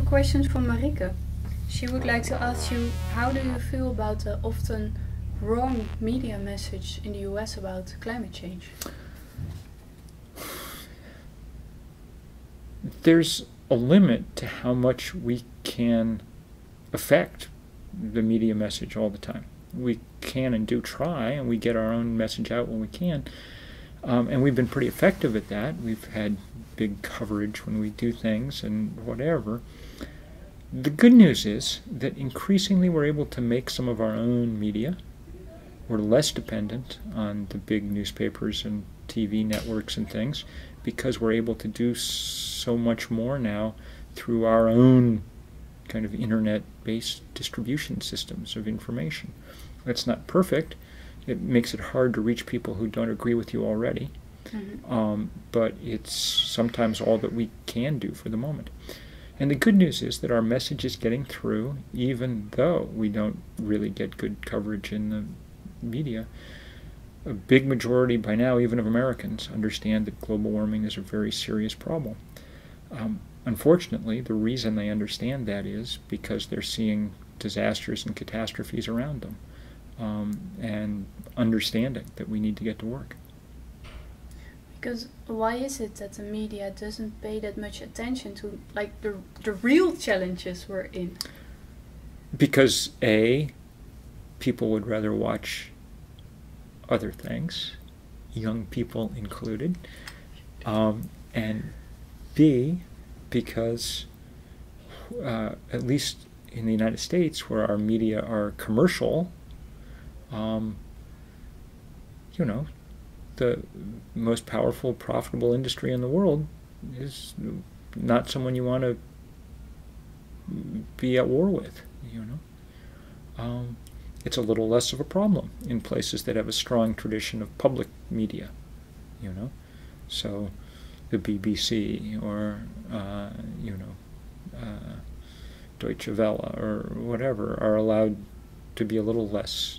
questions from Marike. She would like to ask you, how do you feel about the often wrong media message in the US about climate change? There's a limit to how much we can affect the media message all the time. We can and do try, and we get our own message out when we can. And we've been pretty effective at that. We've had big coverage when we do things and whatever. The good news is that increasingly we're able to make some of our own media. We're less dependent on the big newspapers and TV networks and things because we're able to do so much more now through our own kind of internet-based distribution systems of information. That's not perfect. It makes it hard to reach people who don't agree with you already. But it's sometimes all that we can do for the moment. And the good news is that our message is getting through even though we don't really get good coverage in the media. A big majority by now, even of Americans, understand that global warming is a very serious problem. Unfortunately, the reason they understand that is because they're seeing disasters and catastrophes around them, and understanding that we need to get to work. Because why is it that the media doesn't pay that much attention to like the real challenges we're in? Because A, people would rather watch other things, young people included, and B, because at least in the United States, where our media are commercial, you know, the most powerful, profitable industry in the world is not someone you want to be at war with, you know. It's a little less of a problem in places that have a strong tradition of public media, you know. So the BBC or, you know, Deutsche Welle or whatever are allowed to be a little less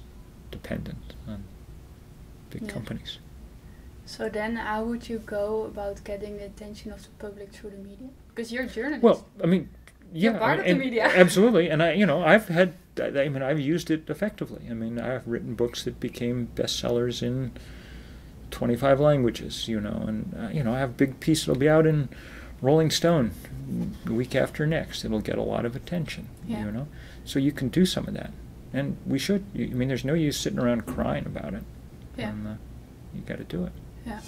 dependent on big companies. So then how would you go about getting the attention of the public through the media? Because you're a journalist. Well, I mean, yeah, you're part of the media. Absolutely, and I've used it effectively. I mean, I've written books that became bestsellers in 25 languages, you know, and you know, I have a big piece that'll be out in Rolling Stone the week after next. It'll get a lot of attention, you know. So you can do some of that, and we should. I mean, there's no use sitting around crying about it. Yeah. And, you got to do it. Yeah.